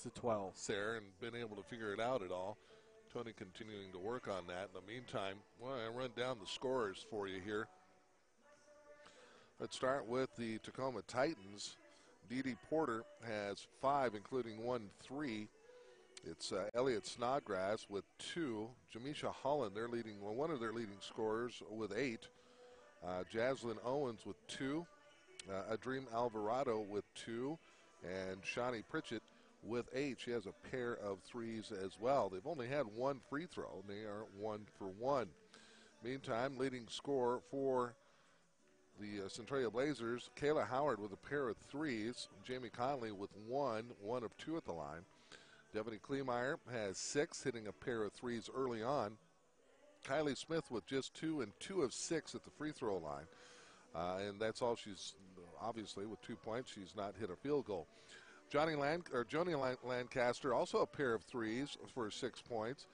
to 12. there and been able to figure it out at all. Tony continuing to work on that. In the meantime, well, I run down the scores for you here. Let's start with the Tacoma Titans. Dee Porter has 5, including 1 3. It's Elliott Snodgrass with 2. Jamisha Holland, one of their leading scorers, with 8. Jaslyn Owens with 2. Adreem Alvarado with 2. And Shawnee Pritchett with 8. She has a pair of 3s as well. They've only had 1 free throw. They are 1 for 1. Meantime, leading scorer for the Centralia Blazers, Kayla Howard with a pair of 3s. Jamie Conley with 1 of 2 at the line. Devaney Kleemeyer has 6, hitting a pair of 3s early on. Kylie Smith with just 2 and 2 of 6 at the free throw line. And that's all she's, obviously, with 2 points. She's not hit a field goal. Joni Lancaster, also a pair of 3s for 6 points.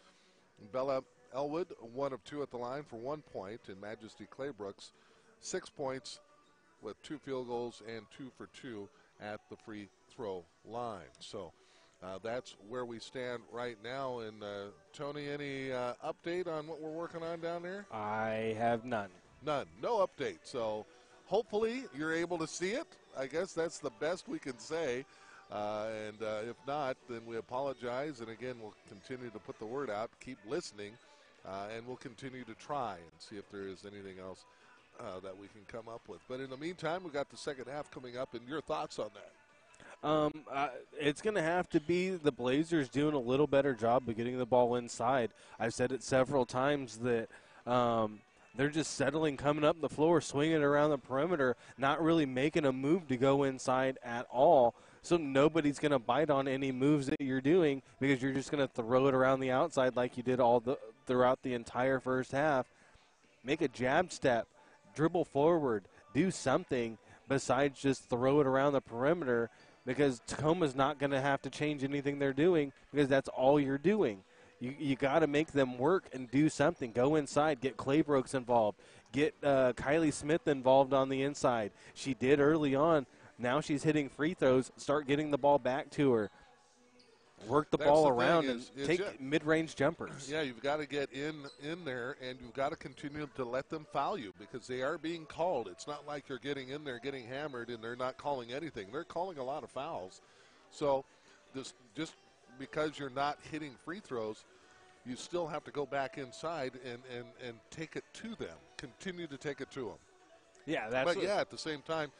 Bella Elwood, 1 of 2 at the line for 1 point. And Majesty Claybrooks, 6 points with 2 field goals and 2 for 2 at the free throw line. So that's where we stand right now. And Tony, any update on what we're working on down there? I have none. None. No update. So hopefully you're able to see it. I guess that's the best we can say. And if not, then we apologize. And again, we'll continue to put the word out, keep listening, and we'll continue to try and see if there is anything else that we can come up with. But in the meantime, we've got the second half coming up, and your thoughts on that? It's going to have to be the Blazers doing a little better job of getting the ball inside. I've said it several times that they're just settling, coming up the floor, swinging around the perimeter, not really making a move to go inside at all. So nobody's going to bite on any moves that you're doing because you're just going to throw it around the outside like you did throughout the entire first half. Make a jab step, dribble forward, do something besides just throw it around the perimeter, because Tacoma's not going to have to change anything they're doing because that's all you're doing. You got to make them work and do something. Go inside, get Claybrooks involved, get Kylie Smith involved on the inside. She did early on. Now she's hitting free throws. Start getting the ball back to her. Work the ball around and take mid-range jumpers. Yeah, you've got to get in there, and you've got to continue to let them foul you because they are being called. It's not like you're getting in there, getting hammered, and they're not calling anything. They're calling a lot of fouls. So just because you're not hitting free throws, you still have to go back inside and take it to them. Continue to take it to them. Yeah, at the same time,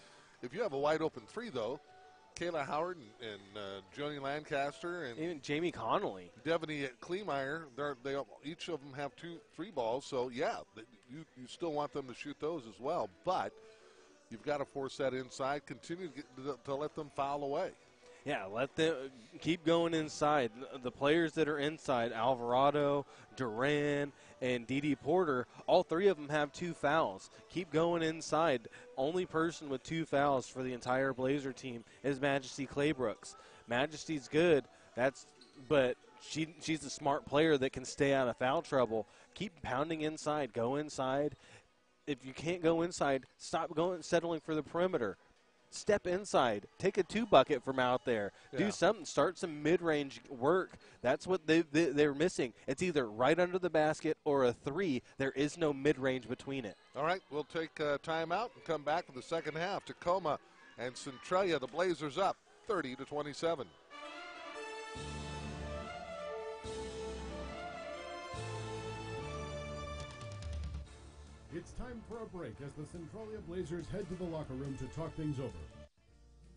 if you have a wide open 3, though, Kayla Howard and Joni Lancaster and even Jamie Connolly, Devaney Kleemeyer, they each of them have 2 3 balls. So you still want them to shoot those as well, but you've got to force that inside. Continue to let them foul away. Yeah, let them keep going inside. The players that are inside, Alvarado, Duran, and Dee Porter, all 3 of them have 2 fouls. Keep going inside. Only person with 2 fouls for the entire Blazer team is Majesty Claybrooks. Majesty's good, but she's a smart player that can stay out of foul trouble. Keep pounding inside. Go inside. If you can't go inside, stop settling for the perimeter. Step inside. Take a 2-bucket from out there. Yeah. Do something. Start some mid-range work. That's what they're missing. It's either right under the basket or a 3. There is no mid-range between it. All right, we'll take a timeout and come back for the second half. Tacoma and Centralia, the Blazers up 30-27. It's time for a break as the Centralia Blazers head to the locker room to talk things over.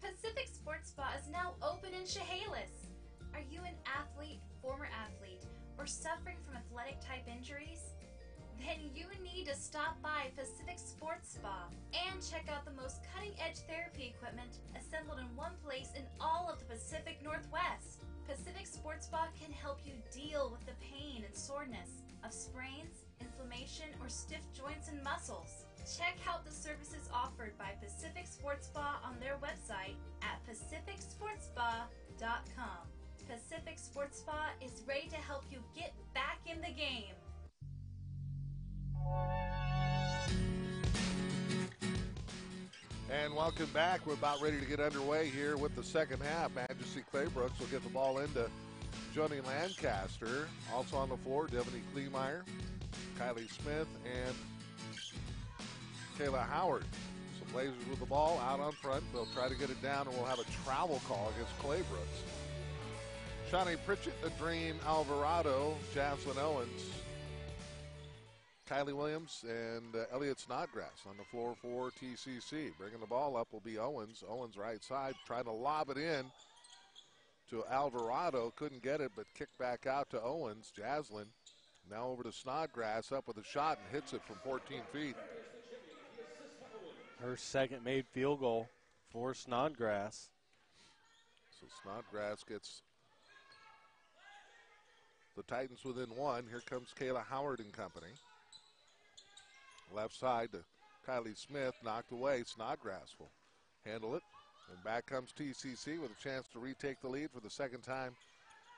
Pacific Sports Spa is now open in Chehalis. Are you an athlete, former athlete, or suffering from athletic-type injuries? Then you need to stop by Pacific Sports Spa and check out the most cutting-edge therapy equipment assembled in one place in all of the Pacific Northwest. Pacific Sports Spa can help you deal with the pain and soreness of sprains, inflammation, or stiff joints and muscles. Check out the services offered by Pacific Sports Spa on their website at pacificsportspa.com. Pacific Sports Spa is ready to help you get back in the game. And welcome back. We're about ready to get underway here with the second half. Majesty Claybrooks will get the ball into Joni Lancaster. Also on the floor, Devaney Kleemeyer, Kylie Smith, and Kayla Howard. So Blazers with the ball out on front. They'll try to get it down, and we'll have a travel call against Claybrooks. Shawnee Pritchett, Adrien Alvarado, Jaslyn Owens, Kylie Williams, and Elliott Snodgrass on the floor for TCC. Bringing the ball up will be Owens. Owens right side, trying to lob it in to Alvarado. Couldn't get it, but kicked back out to Owens. Jaslyn now over to Snodgrass, up with a shot and hits it from 14 feet. Her second made field goal for Snodgrass. So Snodgrass gets the Titans within one. Here comes Kayla Howard and company. Left side to Kylie Smith, knocked away. Snodgrass will handle it. And back comes TCC with a chance to retake the lead for the second time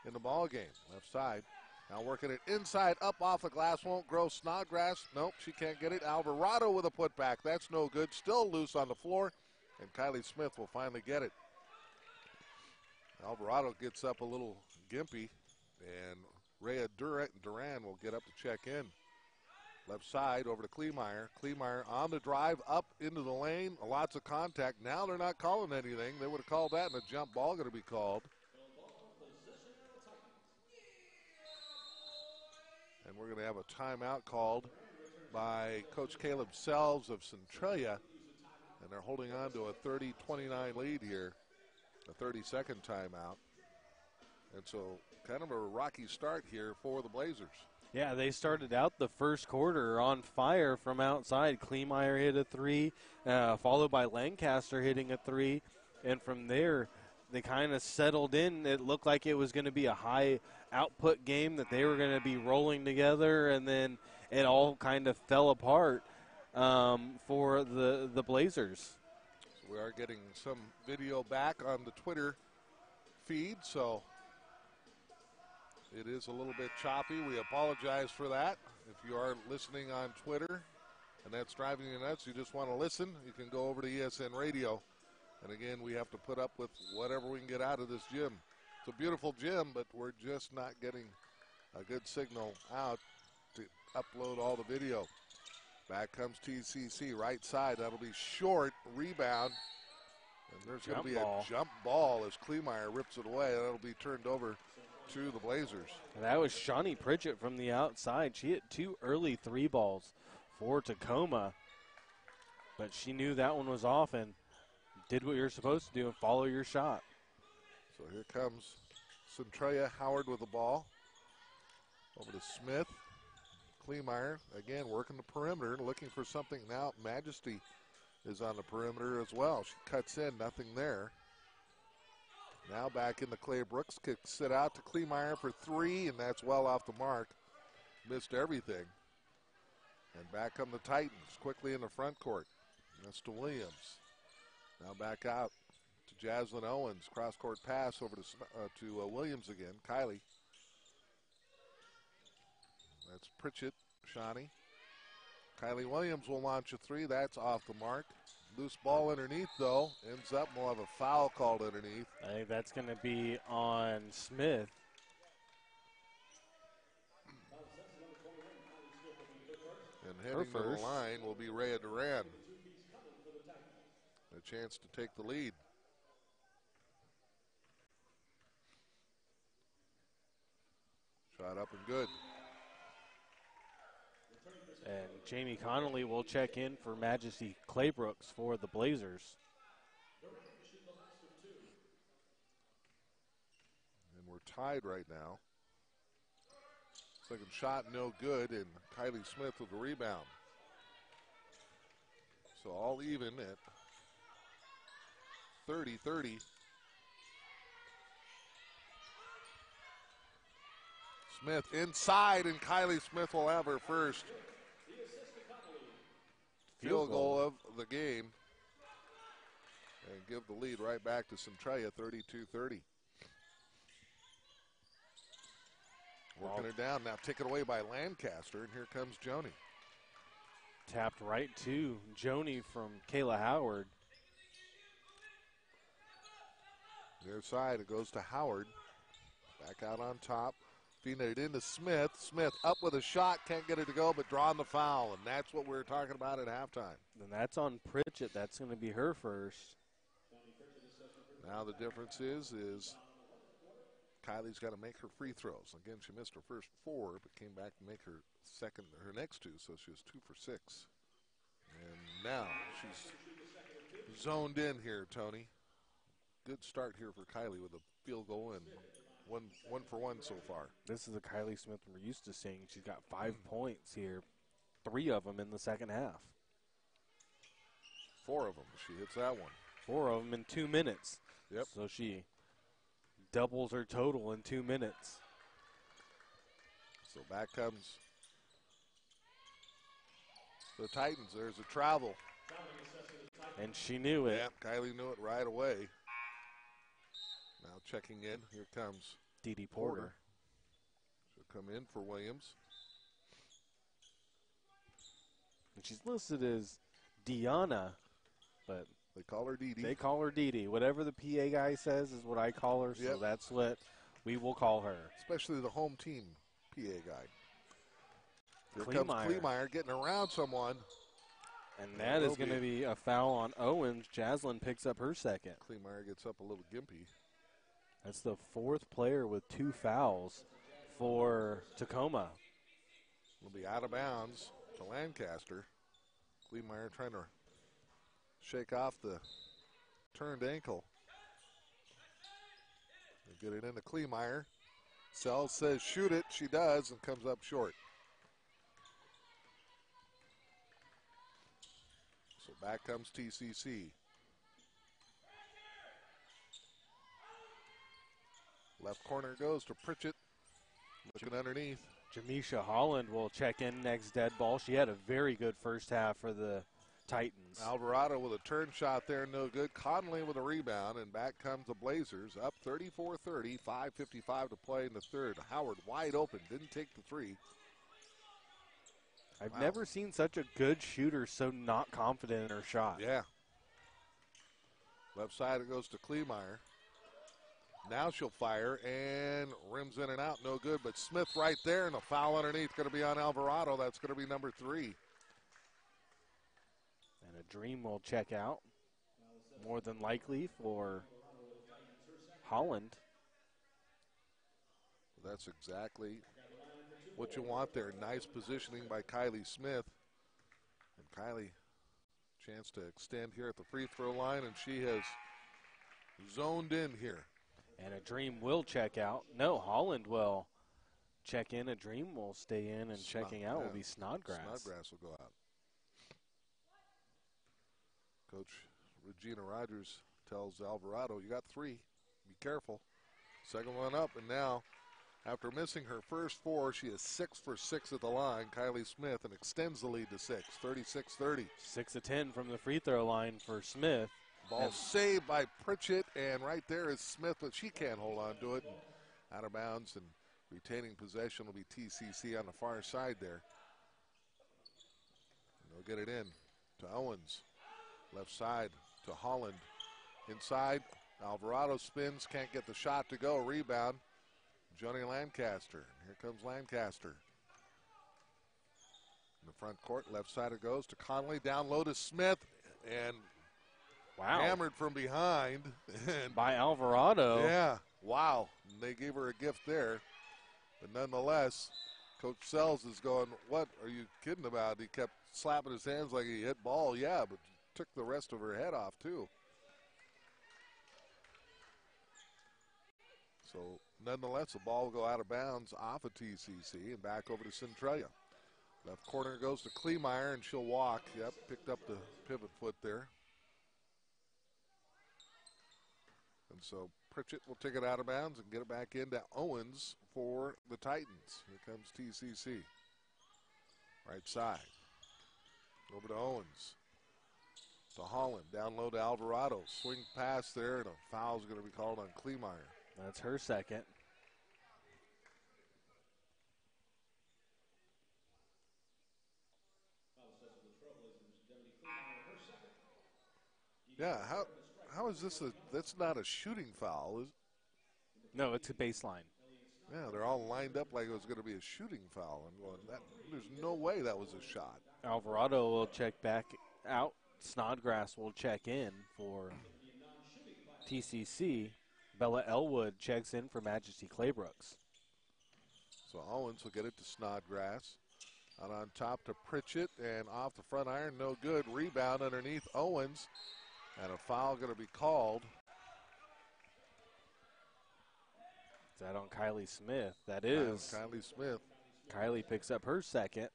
in the ball game. Left side. Now working it inside, up off the glass, won't grow. Snodgrass, nope, she can't get it. Alvarado with a putback, that's no good. Still loose on the floor, and Kylie Smith will finally get it. Alvarado gets up a little gimpy, and Rhea Duran will get up to check in. Left side over to Kleemeyer. Kleemeyer on the drive, up into the lane, lots of contact. Now they're not calling anything. They would have called that, and a jump ball going to be called. And we're going to have a timeout called by Coach Caleb Selves of Centralia. And they're holding on to a 30-29 lead here, a 30-second timeout. And so kind of a rocky start here for the Blazers. Yeah, they started out the first quarter on fire from outside. Kleemeyer hit a three, followed by Lancaster hitting a three. And from there, they kind of settled in. It looked like it was going to be a high output game, that they were going to be rolling together, and then it all kind of fell apart for the Blazers. So we are getting some video back on the Twitter feed, so it is a little bit choppy. We apologize for that. If you are listening on Twitter and that's driving you nuts, you just want to listen, you can go over to ESN Radio. And again, we have to put up with whatever we can get out of this gym. It's a beautiful gym, but we're just not getting a good signal out to upload all the video. Back comes TCC, right side. That'll be short, rebound. And there's going to be a jump ball as Kleemeyer rips it away. That'll be turned over to the Blazers. And that was Shawnee Pritchett from the outside. She hit two early three balls for Tacoma, but she knew that one was off and did what you're supposed to do and follow your shot. So here comes Centralia. Howard with the ball. Over to Smith. Kleemeyer, again, working the perimeter, looking for something. Now Majesty is on the perimeter as well. She cuts in, nothing there. Now back in the Claybrooks, kicks it out to Kleemeyer for three, and that's well off the mark. Missed everything. And back come the Titans, quickly in the front court. That's to Williams. Now back out to Jaslyn Owens. Cross-court pass over to Williams again. Kylie. That's Pritchett, Shawnee. Kylie Williams will launch a three. That's off the mark. Loose ball underneath, though. Ends up, we'll have a foul called underneath. I think that's going to be on Smith. And heading to the line will be Rhea Duran. A chance to take the lead. Shot up and good. And Jamie Connolly will check in for Majesty Claybrooks for the Blazers. And we're tied right now. Second shot, no good, and Kylie Smith with the rebound. So all even at 30-30. Smith inside, and Kylie Smith will have her first field goal of the game and give the lead right back to Centralia, 32-30. Working her down now, taken away by Lancaster, and here comes Joni. Tapped right to Joni from Kayla Howard. Near side, it goes to Howard. Back out on top. Feeding it into Smith. Smith up with a shot. Can't get it to go, but drawing the foul. And that's what we were talking about at halftime. And that's on Pritchett. That's going to be her first. Now the difference is Kylie's got to make her free throws. Again, she missed her first 4, but came back to make her next 2, so she was 2 for 6. And now she's zoned in here, Tony. Good start here for Kylie with a field goal and one for one so far. This is a Kylie Smith we're used to seeing. She's got 5 points here, 3 of them in the second half. 4 of them. She hits that one. 4 of them in 2 minutes. Yep. So she doubles her total in 2 minutes. So back comes the Titans. There's a travel. And she knew it. Yep, Kylie knew it right away. Now checking in. Here comes Dee Porter. She'll come in for Williams. And she's listed as Deanna, but they call her Dee Dee. They call her Dee Dee. Whatever the PA guy says is what I call her, so that's what we will call her. Especially the home team PA guy. Here Kleemeyer. comes Kleemeyer getting around someone. And that is going to be a foul on Owens. Jaslyn picks up her second. Kleemeyer gets up a little gimpy. That's the 4th player with 2 fouls for Tacoma. Will be out of bounds to Lancaster. Kleemeyer trying to shake off the turned ankle. They get it into Kleemeyer. Sells says shoot it. She does and comes up short. So back comes TCC. Left corner goes to Pritchett. Looking underneath. Jamisha Holland will check in next dead ball. She had a very good first half for the Titans. Alvarado with a turn shot there, no good. Conley with a rebound, and back comes the Blazers, up 34-30, 5:55 to play in the third. Howard wide open, didn't take the 3. I've never seen such a good shooter so not confident in her shot. Yeah. Left side it goes to Kleemeyer. Now she'll fire, and rims in and out, no good. But Smith right there, and a foul underneath going to be on Alvarado. That's going to be number 3. And a Dream will check out, more than likely for Holland. That's exactly what you want there. Nice positioning by Kylie Smith. And Kylie, chance to extend here at the free throw line, and she has zoned in here. And a Dream will check out. No, Holland will check in. A Dream will stay in, and checking out will be Snodgrass. Snodgrass will go out. Coach Regina Rogers tells Alvarado, you got 3. Be careful. Second one up, and now, after missing her first 4, she is 6 for 6 at the line. Kylie Smith, and extends the lead to 6, 36-30. 6 of 10 from the free throw line for Smith. Ball saved by Pritchett, and right there is Smith, but she can't hold on to it. And out of bounds, and retaining possession will be TCC on the far side there. And they'll get it in to Owens. Left side to Holland. Inside, Alvarado spins, can't get the shot to go. Rebound, Johnny Lancaster. Here comes Lancaster. In the front court, left side it goes to Conley. Down low to Smith, and hammered from behind. And by Alvarado. Yeah, wow. And they gave her a gift there. But nonetheless, Coach Sells is going, what are you kidding about? He kept slapping his hands like he hit ball. Yeah, but took the rest of her head off, too. So, nonetheless, the ball will go out of bounds off of TCC and back over to Centralia. Left corner goes to Kleemeyer, and she'll walk. Yep, picked up the pivot foot there. And so Pritchett will take it out of bounds and get it back into Owens for the Titans. Here comes TCC. Right side. Over to Owens. To Holland. Down low to Alvarado. Swing pass there, and a foul is going to be called on Kleemeyer. That's her second. Yeah, How is this that's not a shooting foul? No, it's a baseline. Yeah, they're all lined up like it was going to be a shooting foul. I'm going, there's no way that was a shot. Alvarado will check back out. Snodgrass will check in for TCC. Bella Elwood checks in for Majesty Claybrooks. So Owens will get it to Snodgrass. Out on top to Pritchett, and off the front iron, no good. Rebound underneath Owens, and a foul going to be called. Is that on Kylie Smith? That is. Kylie Smith. Kylie picks up her second.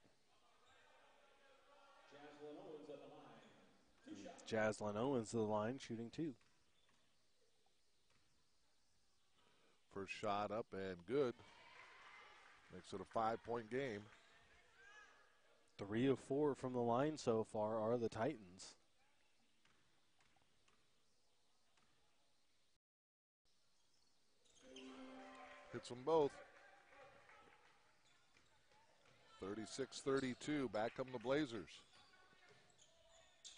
Jaslyn Owens to the line, shooting 2. First shot up and good. Makes it a 5-point game. 3 of 4 from the line so far are the Titans. Hits them both. 36-32. Back come the Blazers.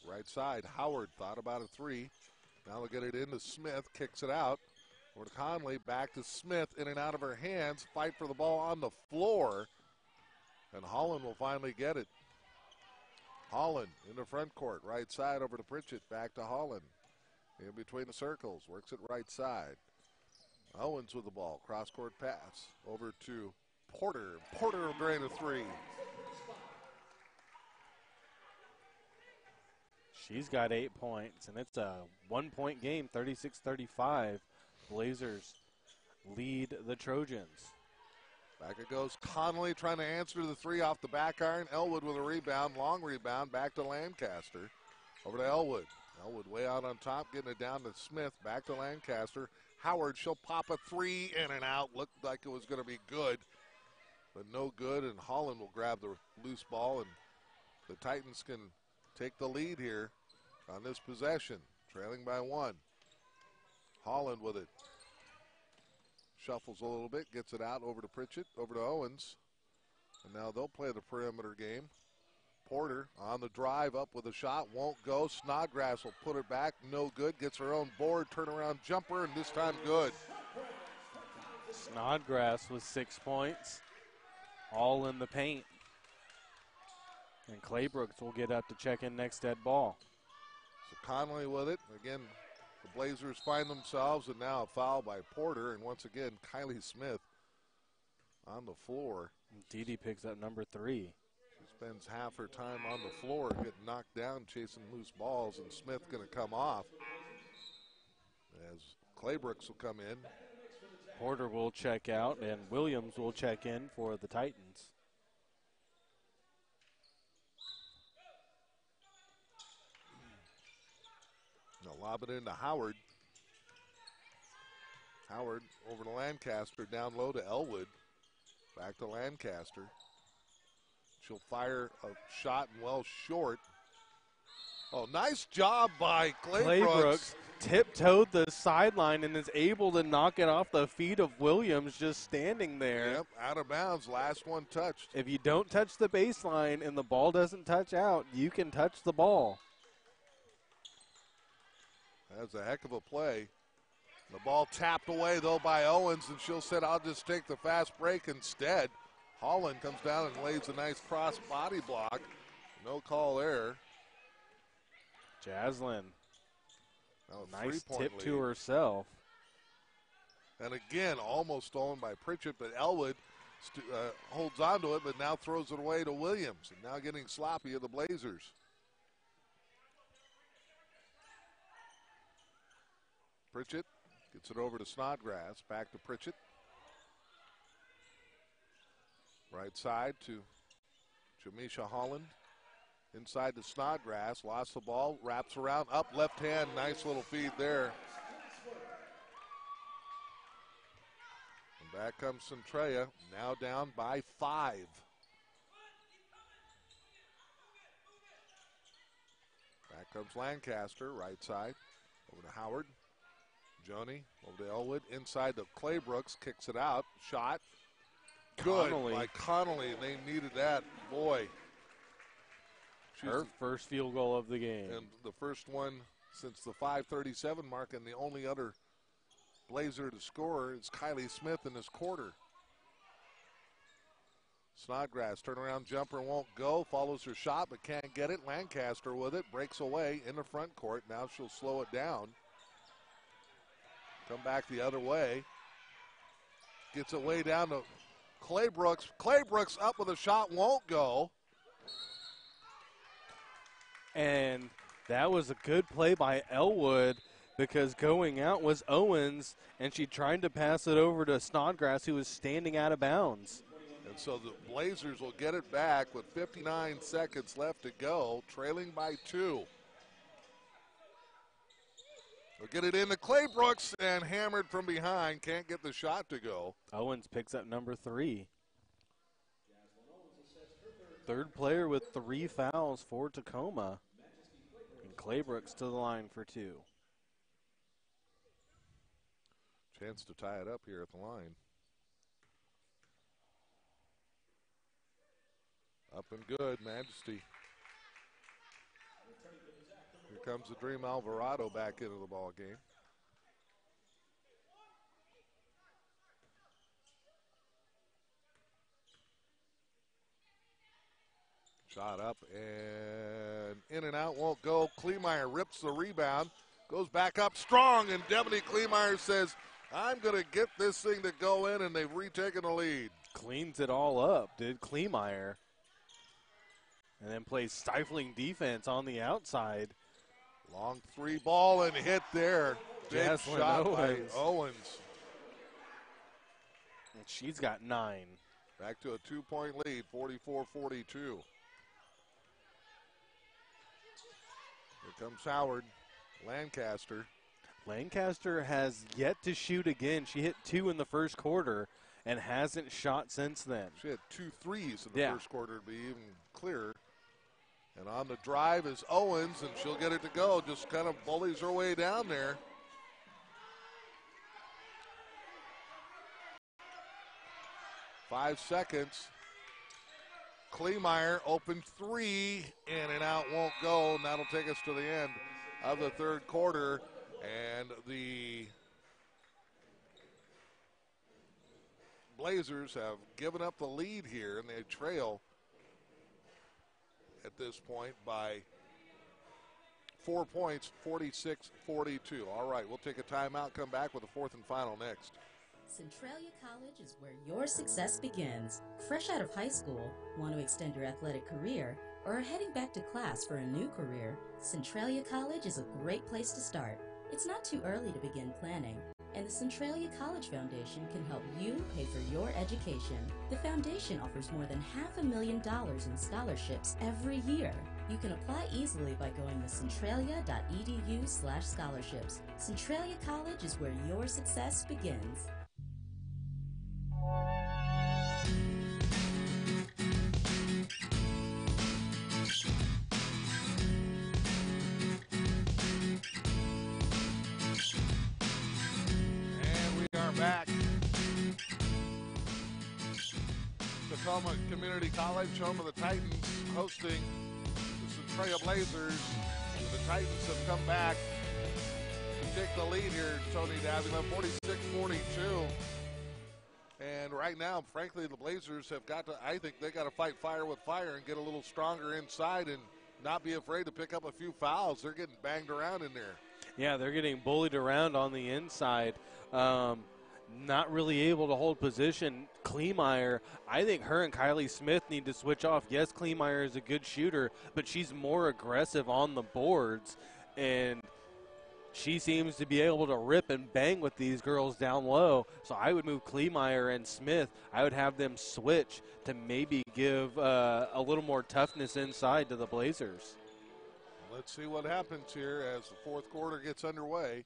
Right side, Howard thought about a 3. Now they'll get it into Smith. Kicks it out. Over to Conley. Back to Smith. In and out of her hands. Fight for the ball on the floor. And Holland will finally get it. Holland in the front court. Right side over to Pritchett. Back to Holland. In between the circles. Works it right side. Owens with the ball. Cross-court pass. Over to Porter. Porter will drain a 3. She's got 8 points, and it's a 1-point game, 36-35. Blazers lead the Trojans. Back it goes. Connolly trying to answer the 3 off the back iron. Elwood with a rebound. Long rebound. Back to Lancaster. Over to Elwood. Elwood way out on top. Getting it down to Smith. Back to Lancaster. Howard, she'll pop a 3 in and out. Looked like it was going to be good, but no good. And Holland will grab the loose ball, and the Titans can take the lead here on this possession. Trailing by 1. Holland with it. Shuffles a little bit, gets it out over to Pritchett, over to Owens. And now they'll play the perimeter game. Porter on the drive, up with a shot, won't go. Snodgrass will put it back, no good. Gets her own board, turnaround jumper, and this time good. Snodgrass with 6 points, all in the paint. And Claybrooks will get up to check in next at ball. So Connolly with it. Again, the Blazers find themselves, and now a foul by Porter. And once again, Kylie Smith on the floor. Didi picks up number 3. She spends half her time on the floor, getting knocked down, chasing loose balls, and Smith going to come off as Claybrooks will come in. Porter will check out, and Williams will check in for the Titans. Now lob it into Howard. Howard over to Lancaster, down low to Elwood. Back to Lancaster. She'll fire a shot and well short. Oh, nice job by Claybrooks. Tiptoed the sideline and is able to knock it off the feet of Williams just standing there. Yep, out of bounds, last one touched. If you don't touch the baseline and the ball doesn't touch out, you can touch the ball. That's a heck of a play. The ball tapped away, though, by Owens, and she'll say, I'll just take the fast break instead. Holland comes down and lays a nice cross body block. No call there. Jaslyn, nice tip lead to herself. And again, almost stolen by Pritchett, but Elwood holds on to it, but now throws it away to Williams. And now getting sloppy of the Blazers. Pritchett gets it over to Snodgrass. Back to Pritchett. Right side to Jamisha Holland. Inside to Snodgrass. Lost the ball. Wraps around. Up left hand. Nice little feed there. And back comes Centralia. Now down by 5. Back comes Lancaster. Right side. Over to Howard. Joni over to Elwood. Inside to Claybrooks. Kicks it out. Shot. Good by Connolly. They needed that. Boy. Her first field goal of the game. And the first one since the 5:37 mark, and the only other Blazer to score is Kylie Smith in this quarter. Snodgrass, turnaround jumper won't go, follows her shot but can't get it. Lancaster with it, breaks away in the front court. Now she'll slow it down. Come back the other way. Gets it way down to Claybrooks. Claybrooks up with a shot, won't go. And that was a good play by Elwood because going out was Owens, and she tried to pass it over to Snodgrass, who was standing out of bounds. And so the Blazers will get it back with 59 seconds left to go, trailing by 2. They'll get it into Claybrooks and hammered from behind. Can't get the shot to go. Owens picks up number 3. Third player with 3 fouls for Tacoma. And Claybrooks to the line for 2. Chance to tie it up here at the line. Up and good, Majesty. Here comes the Dream Alvarado back into the ball game. Shot up and in and out, won't go. Kleemeyer rips the rebound, goes back up strong, and Devaney Kleemeyer says, I'm going to get this thing to go in, and they've retaken the lead. Cleans it all up, did Kleemeyer. And then plays stifling defense on the outside. Long 3 ball and hit there. Big Jaslyn shot Owens. by Owens. And she's got 9. Back to a 2-point lead, 44-42. Here comes Howard. Lancaster. Lancaster has yet to shoot again. She hit 2 in the first quarter and hasn't shot since then. She had 2 threes in the first quarter to be even clearer. And on the drive is Owens, and she'll get it to go. Just kind of bullies her way down there. Five seconds. Kleemeyer, open 3, in and out, won't go, and that'll take us to the end of the third quarter. And the Blazers have given up the lead here, and they trail at this point by 4 points, 46-42. All right, we'll take a timeout, come back with the fourth and final next. Centralia College is where your success begins. Fresh out of high school, want to extend your athletic career, or are heading back to class for a new career, Centralia College is a great place to start. It's not too early to begin planning, and the Centralia College Foundation can help you pay for your education. The foundation offers more than $500,000 in scholarships every year. You can apply easily by going to centralia.edu/scholarships. Centralia College is where your success begins. Back. Tacoma Community College, home of the Titans, hosting the Centralia Blazers. The Titans have come back to take the lead here, Tony Davila, 46-42. And right now, frankly, the Blazers have got to, I think they got to fight fire with fire and get a little stronger inside and not be afraid to pick up a few fouls. They're getting banged around in there. Yeah, they're getting bullied around on the inside. Not really able to hold position. Kleemeyer, I think her and Kylie Smith need to switch off. Yes, Kleemeyer is a good shooter, but she's more aggressive on the boards, and she seems to be able to rip and bang with these girls down low. So I would move Kleemeyer and Smith. I would have them switch to maybe give a little more toughness inside to the Blazers. Let's see what happens here as the fourth quarter gets underway.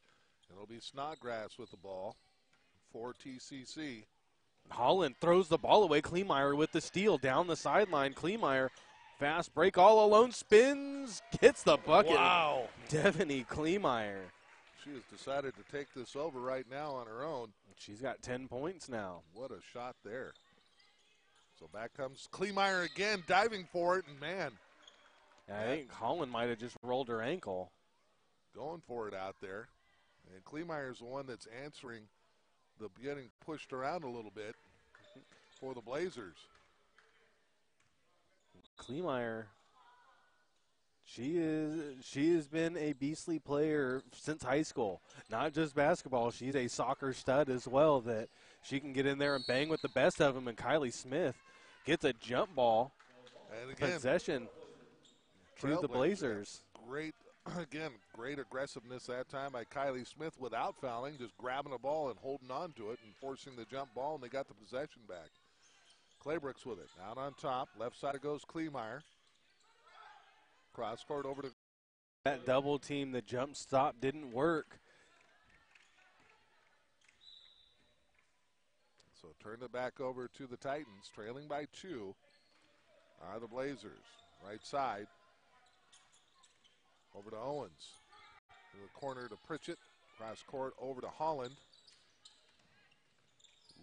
It'll be Snodgrass with the ball for TCC. Holland throws the ball away. Kleemeyer with the steal down the sideline. Kleemeyer, fast break all alone, spins, gets the bucket. Wow. Devaney Kleemeyer. She has decided to take this over right now on her own. She's got 10 points now. What a shot there. So back comes Kleemeyer again, diving for it, and man. I think Holland might have just rolled her ankle. going for it out there. And Kleemeyer's the one that's answering the getting pushed around a little bit for the Blazers. Kleemeyer, she has been a beastly player since high school. Not just basketball, she's a soccer stud as well, that she can get in there and bang with the best of them. And Kylie Smith gets a jump ball And again, possession to the Blazers. Great, again, great aggressiveness that time by Kylie Smith without fouling, just grabbing the ball and holding on to it and forcing the jump ball, and they got the possession back. Claybrooks with it. Out on top. Left side it goes Kleemeyer. Cross court over to. That double team, the jump stop didn't work. So turn it back over to the Titans. Trailing by 2 are the Blazers. Right side. Over to Owens. To the corner to Pritchett. Cross court over to Holland.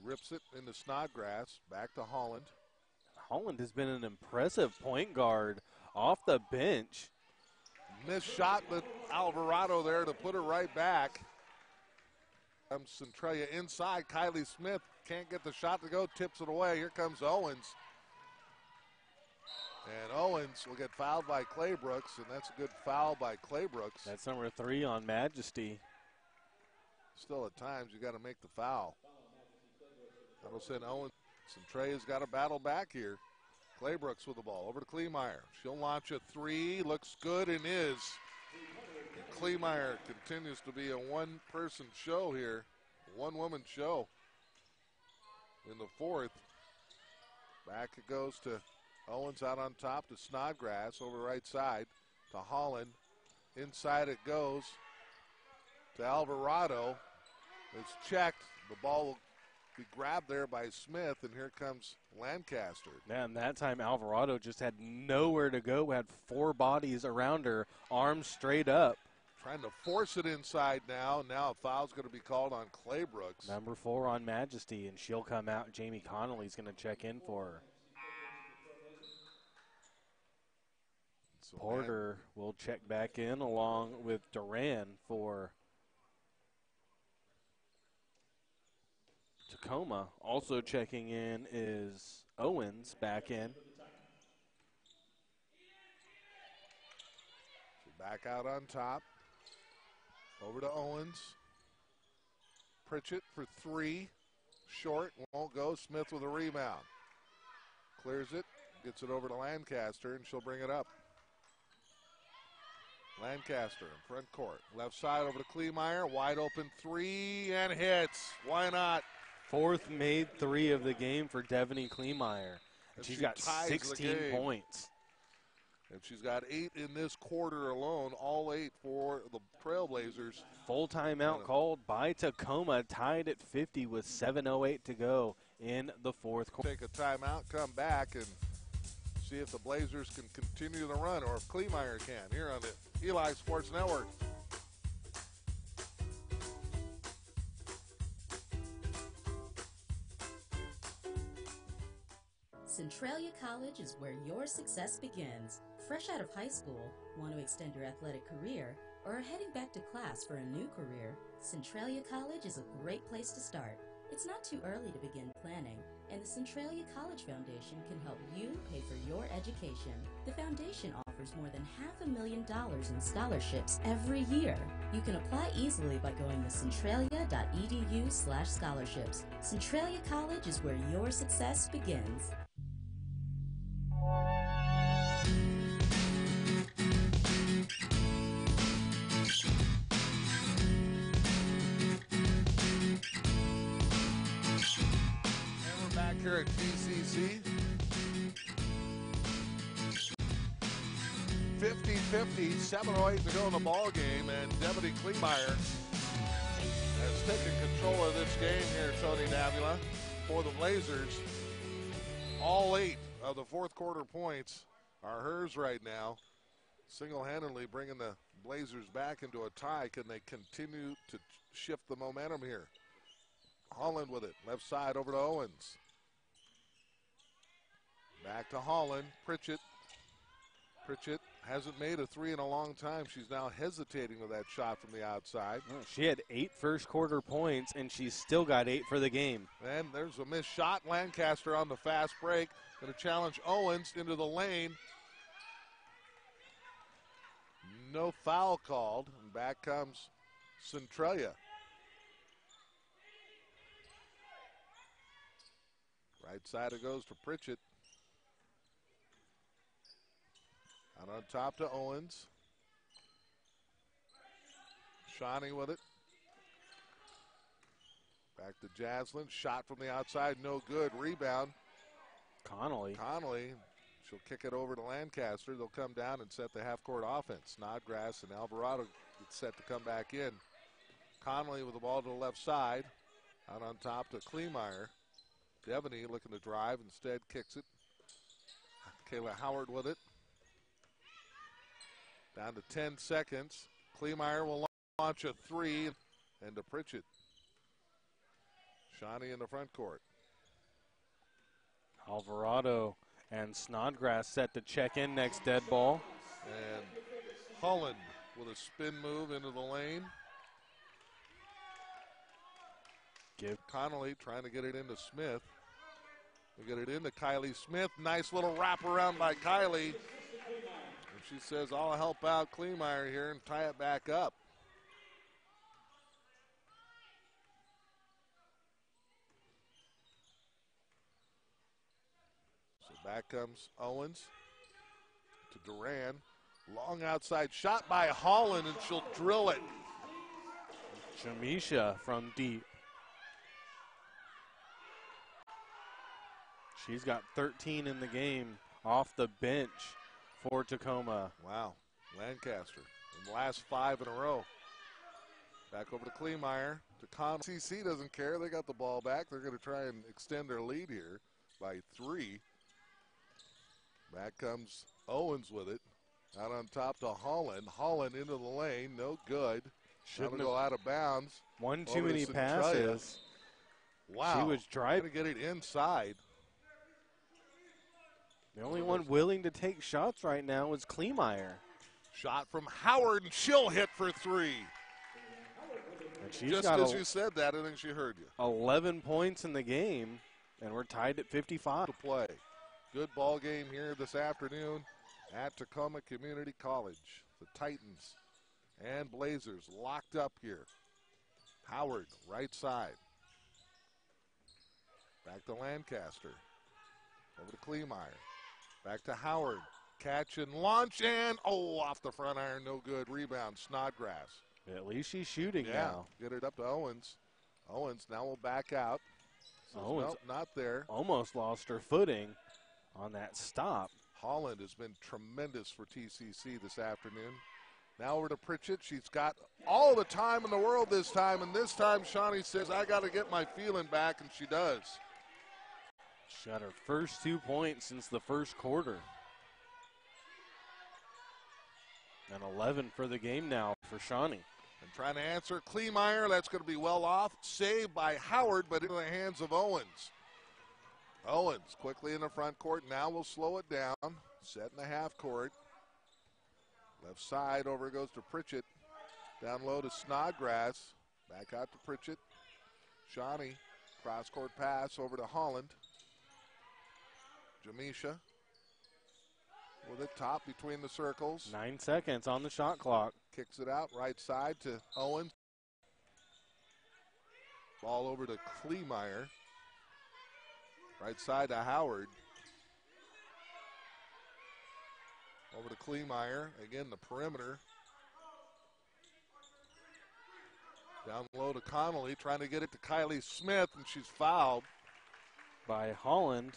Rips it into Snodgrass. Back to Holland. Holland has been an impressive point guard off the bench. Missed shot, but Alvarado there to put it right back. Comes Centralia inside. Kylie Smith can't get the shot to go. Tips it away. Here comes Owens. And Owens will get fouled by Claybrooks, and that's a good foul by Claybrooks. That's number 3 on Majesty. Still, at times, you got to make the foul. That'll send Owens. Centralia's got a battle back here. Claybrooks with the ball. Over to Kleemeyer. She'll launch a 3. Looks good and is. And Kleemeyer continues to be a one-person show here. One-woman show in the fourth. Back it goes to Owens out on top to Snodgrass over right side to Holland. Inside it goes to Alvarado. It's checked. The ball will be grabbed there by Smith, and here comes Lancaster. Man, that time Alvarado just had nowhere to go, had 4 bodies around her, arms straight up. Trying to force it inside now. Now a foul's going to be called on Claybrooks. Number 4 on Majesty, and she'll come out. Jamie Connolly's going to check in for her. So Porter will check back in along with Duran for Tacoma. Also checking in is Owens back in. So back out on top. Over to Owens. Pritchett for 3. Short, won't go. Smith with a rebound. Clears it, gets it over to Lancaster, and she'll bring it up. Lancaster in front court. Left side over to Kleemeyer. Wide open 3 and hits. Why not? 4th made 3 of the game for Devaney Kleemeyer. And she's got ties the 16 game. points. And she's got 8 in this quarter alone, all 8 for the Trailblazers. Full timeout called by Tacoma, tied at 50 with 7:08 to go in the fourth quarter. Take a timeout, come back, and see if the Blazers can continue the run, or if Kleemeyer can, here on the Eli Sports Network. Centralia College is where your success begins. Fresh out of high school, want to extend your athletic career, or are heading back to class for a new career, Centralia College is a great place to start. It's not too early to begin planning, and the Centralia College Foundation can help you pay for your education. The foundation offers more than $500,000 in scholarships every year. You can apply easily by going to centralia.edu/scholarships. Centralia College is where your success begins. Here at TCC. 50-50, 7:08 to go in the ball game, and Devaney Kleemeyer has taken control of this game here, Tony Davila, for the Blazers. All 8 of the fourth quarter points are hers right now, single-handedly bringing the Blazers back into a tie. Can they continue to shift the momentum here? Holland with it, left side over to Owens. Back to Holland. Pritchett Pritchett hasn't made a three in a long time. She's now hesitating with that shot from the outside. She had 8 first quarter points, and she's still got 8 for the game. And there's a missed shot. Lancaster on the fast break. Going to challenge Owens into the lane. No foul called. And back comes Centralia. Right side it goes to Pritchett. Out on top to Owens. Shawnee with it. Back to Jaslyn. Shot from the outside. No good. Rebound. Connolly. She'll kick it over to Lancaster. They'll come down and set the half-court offense. Snodgrass and Alvarado get set to come back in. Connolly with the ball to the left side. Out on top to Kleemeyer. Devaney looking to drive. Instead kicks it. Kayla Howard with it. Down to 10 seconds. Kleemeyer will launch a three. And to Pritchett. Shawnee in the front court. Alvarado and Snodgrass set to check in next dead ball. And Holland with a spin move into the lane. Connolly trying to get it into Smith. We get it into Kylie Smith. Nice little wraparound by Kylie. And she says, I'll help out Kleemeyer here and tie it back up. So back comes Owens to Duran. Long outside shot by Holland, and she'll drill it. Jamisha from deep. She's got 13 in the game off the bench for Tacoma. Wow. Lancaster in the last 5 in a row. Back over to Kleemeyer. To Connolly. CC doesn't care. They got the ball back. They're going to try and extend their lead here by 3. Back comes Owens with it. Out on top to Holland. Holland into the lane. No good. Shouldn't go out of bounds. One too many passes. Wow. She was driving to get it inside. The only one willing to take shots right now is Kleemeyer. Shot from Howard, and she'll hit for 3. And she's just got as you said that, I think she heard you. 11 points in the game, and we're tied at 55. To play. Good ball game here this afternoon at Tacoma Community College. The Titans and Blazers locked up here. Howard, right side. Back to Lancaster. Over to Kleemeyer. Back to Howard. Catch and launch, and off the front iron, no good. Rebound, Snodgrass. At least she's shooting now. Get it up to Owens. Owens now will back out. Owens nope, not there. Almost lost her footing on that stop. Holland has been tremendous for TCC this afternoon. Now over to Pritchett. She's got all the time in the world this time, and this time Shawnee says, I got to get my feeling back, and she does. She got her first 2 points since the first quarter. And 11 for the game now for Shawnee. And trying to answer Kleemeyer. That's going to be well off. Saved by Howard, but into the hands of Owens. Owens quickly in the front court. Now we'll slow it down. Set in the half court. Left side over it goes to Pritchett. Down low to Snodgrass. Back out to Pritchett. Shawnee. Cross court pass over to Holland. Jamisha with it top between the circles. 9 seconds on the shot clock. Kicks it out right side to Owens. Ball over to Kleemeyer. Right side to Howard. Over to Kleemeyer. Again, the perimeter. Down low to Connolly. Trying to get it to Kylie Smith, and she's fouled. By Holland.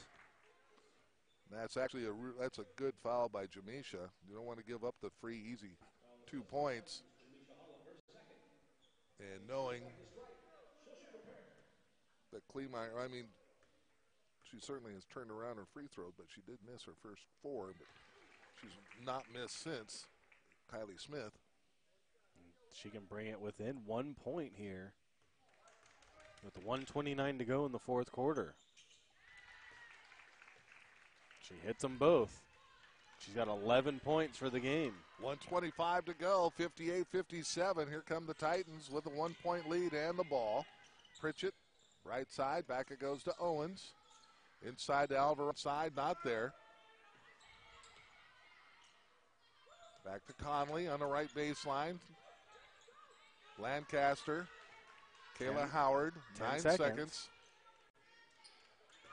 That's actually that's a good foul by Jamisha. You don't want to give up the free, easy 2 points. And knowing that Kleemeyer, I mean, she certainly has turned around her free throws, but she did miss her first 4, but she's not missed since. Kylie Smith. She can bring it within 1 point here with 1:29 to go in the fourth quarter. She hits them both. She's got 11 points for the game. 1:25 to go, 58-57. Here come the Titans with a 1-point lead and the ball. Pritchett, right side, back it goes to Owens. Inside to Alvarado, side, not there. Back to Conley on the right baseline. Lancaster, Kayla Howard, 9 seconds.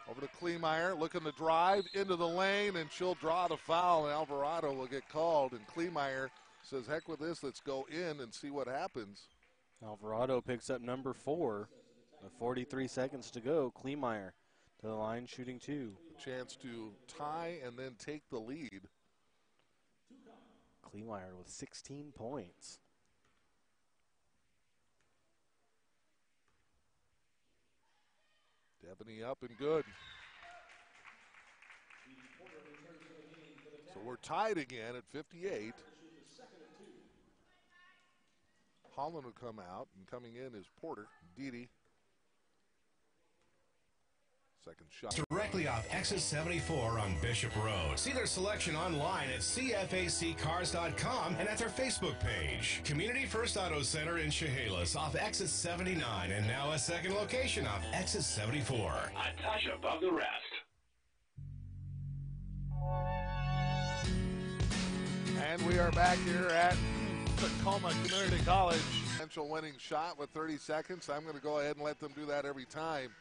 Over to Kleemeyer, looking to drive into the lane, and she'll draw the foul, and Alvarado will get called. And Kleemeyer says, heck with this, let's go in and see what happens. Alvarado picks up number 4. With 43 seconds to go, Kleemeyer to the line, shooting 2. A chance to tie and then take the lead. Kleemeyer with 16 points. Devaney up and good. So we're tied again at 58. Holland will come out, and coming in is Porter. Dede. Second shot. Directly off exit 74 on Bishop Road. See their selection online at cfaccars.com and at their Facebook page. Community First Auto Center in Chehalis off exit 79, and now a second location off exit 74. A touch above the rest. And we are back here at Tacoma Community College. Potential winning shot with 30 seconds. I'm going to go ahead and let them do that every time.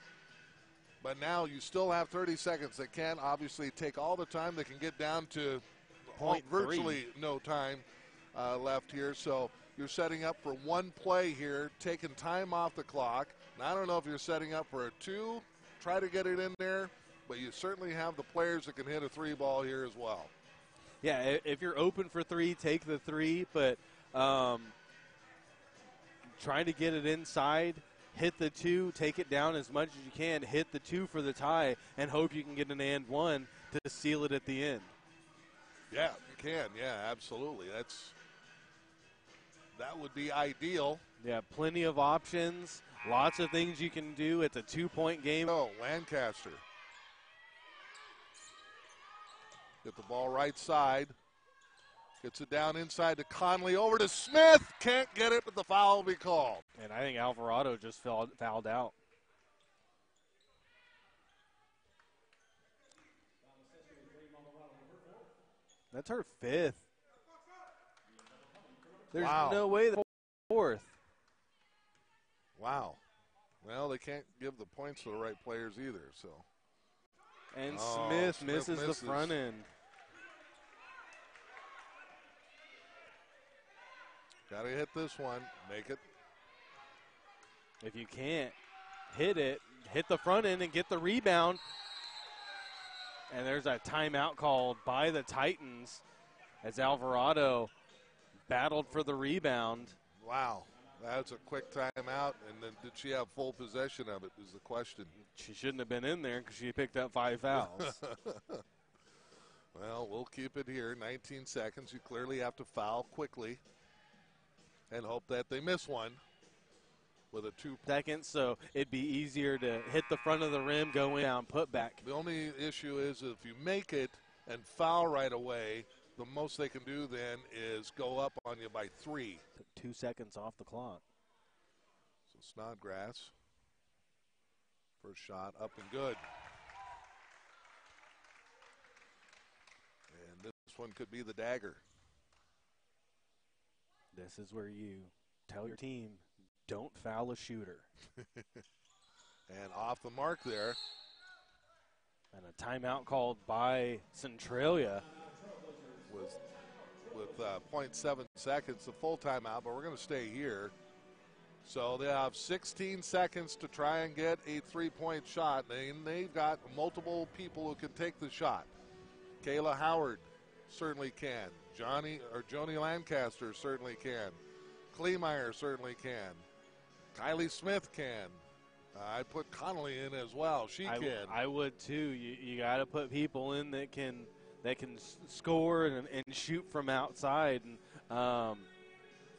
But now you still have 30 seconds. They can't obviously take all the time. They can get down to virtually no time left here. So you're setting up for one play here, taking time off the clock. Now, I don't know if you're setting up for a 2, try to get it in there, but you certainly have the players that can hit a 3 ball here as well. Yeah, if you're open for 3, take the 3, but trying to get it inside, hit the 2, take it down as much as you can, hit the 2 for the tie, and hope you can get an and 1 to seal it at the end. Yeah, you can. Yeah, absolutely. That would be ideal. Yeah, plenty of options, lots of things you can do. It's a 2-point game. Oh, Lancaster. Get the ball right side. Gets it down inside to Conley. Over to Smith. Can't get it, but the foul will be called. And I think Alvarado just fouled out. That's her 5th. There's no way the 4th. Wow. Well, they can't give the points to the right players either. So. And Smith misses the front end. Got to hit this one. Make it. If you can't hit it, hit the front end and get the rebound. And there's a timeout called by the Titans as Alvarado battled for the rebound. Wow. That's a quick timeout. And then did she have full possession of it is the question. She shouldn't have been in there because she picked up 5 fouls. Well, we'll keep it here. 19 seconds. You clearly have to foul quickly and hope that they miss one with a 2 seconds, so it'd be easier to hit the front of the rim, go in, down, put back. The only issue is if you make it and foul right away, the most they can do then is go up on you by 3. Took 2 seconds off the clock. So Snodgrass, first shot up and good. And this one could be the dagger. This is where you tell your team, don't foul a shooter. And off the mark there. And a timeout called by Centralia. With 0.7 seconds, the full timeout, but we're going to stay here. So they have 16 seconds to try and get a 3-point shot. And they've got multiple people who can take the shot. Kayla Howard certainly can. Joni Lancaster certainly can. Kleemeyer certainly can. Kylie Smith can. I put Connolly in as well. She can. I would too. You got to put people in that can score and shoot from outside. And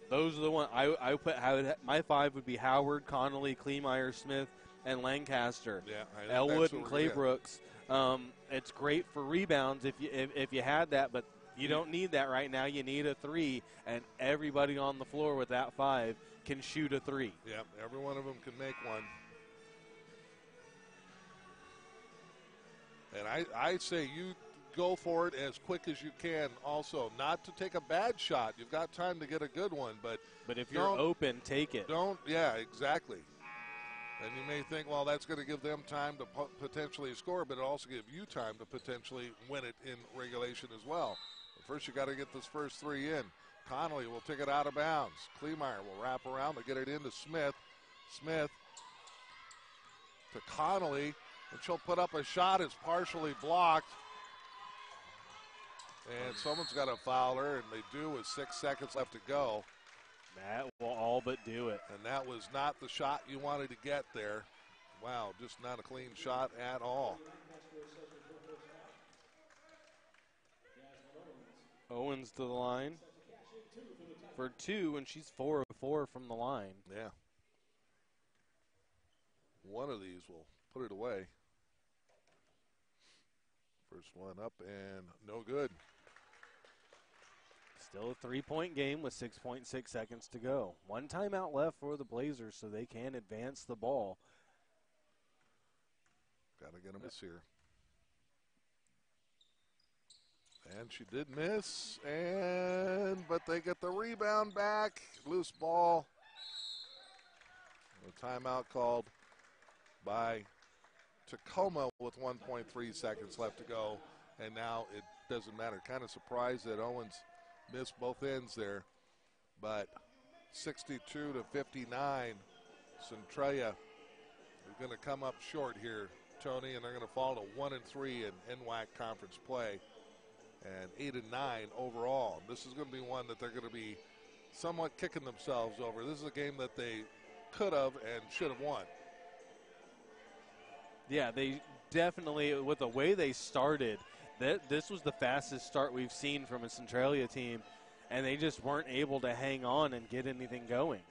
those are the ones I would put. My 5 would be Howard, Connolly, Kleemeyer, Smith, and Lancaster. Yeah, Elwood and Claybrooks. It's great for rebounds if you had that, but You don't need that right now. You need a 3, and everybody on the floor with that 5 can shoot a 3. Yep, every one of them can make one. And I say you go for it as quick as you can also. Not to take a bad shot. You've got time to get a good one, but if you're open, take it. Yeah, exactly. And you may think, well, that's going to give them time to potentially score, but it also gives you time to potentially win it in regulation as well. But first, you got to get this first 3 in. Connolly will take it out of bounds. Kleemeyer will wrap around to get it into Smith. Smith to Connolly, and she'll put up a shot. It's partially blocked. And someone's got to foul her, and they do with 6 seconds left to go. That will all but do it. And that was not the shot you wanted to get there. Wow, just not a clean shot at all. Owens to the line for 2, and she's 4 of 4 from the line. Yeah. One of these will put it away. First one up and no good. Still a 3-point game with 6.6 seconds to go. 1 timeout left for the Blazers so they can advance the ball. Got to get a miss here. And she did miss, but they get the rebound back. Loose ball. A timeout called by Tacoma with 1.3 seconds left to go. And now it doesn't matter. Kind of surprised that Owens missed both ends there. But 62 to 59, Centralia is going to come up short here, Tony, and they're going to fall to 1-3 in NWAC conference play. And 8-9 overall. This is going to be one that they're going to be somewhat kicking themselves over. This is a game that they could have and should have won. Yeah, they definitely, with the way they started, this was the fastest start we've seen from a Centralia team, and they just weren't able to hang on and get anything going.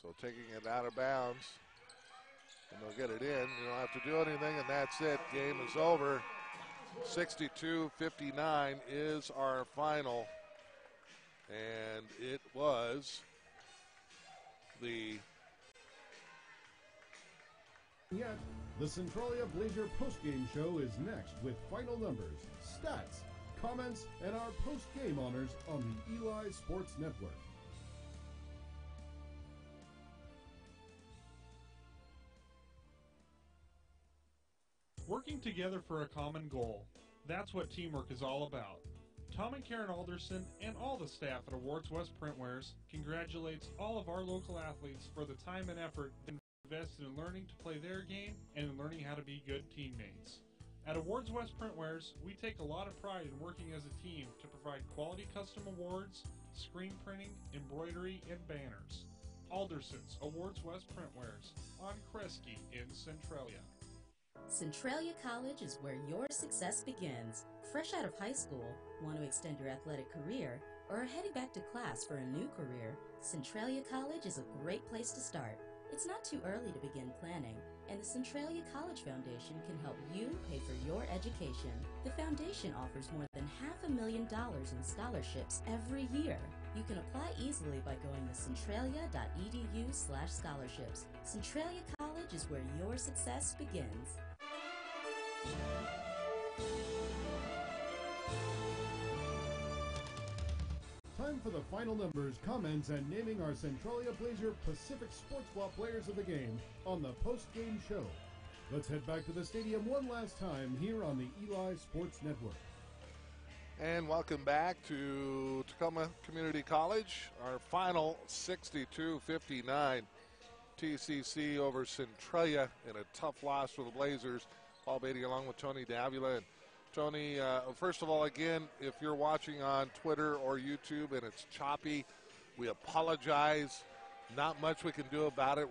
So taking it out of bounds. And they'll get it in. You don't have to do anything, and that's it. Game is over. 62-59 is our final. And it was the... Yet, the Centralia Blazer postgame show is next with final numbers, stats, comments, and our postgame honors on the Eli Sports Network. Working together for a common goal. That's what teamwork is all about. Tom and Karen Alderson and all the staff at Awards West Printwares congratulates all of our local athletes for the time and effort invested in learning to play their game and in learning how to be good teammates. At Awards West Printwares, we take a lot of pride in working as a team to provide quality custom awards, screen printing, embroidery, and banners. Alderson's Awards West Printwares on Kresge in Centralia. Centralia College is where your success begins. Fresh out of high school, want to extend your athletic career, or are heading back to class for a new career, Centralia College is a great place to start. It's not too early to begin planning, and the Centralia College Foundation can help you pay for your education. The foundation offers more than $500,000 in scholarships every year. You can apply easily by going to centralia.edu/scholarships. Centralia College is where your success begins. Time for the final numbers, comments, and naming our Centralia Blazer Pacific Sports Ball players of the game on the post-game show. Let's head back to the stadium one last time here on the Eli Sports Network. And welcome back to Tacoma Community College. Our final 62-59 TCC over Centralia in a tough loss for the Blazers. Paul Beatty along with Tony Davila. And Tony, first of all, again, if you're watching on Twitter or YouTube and it's choppy, we apologize. Not much we can do about it.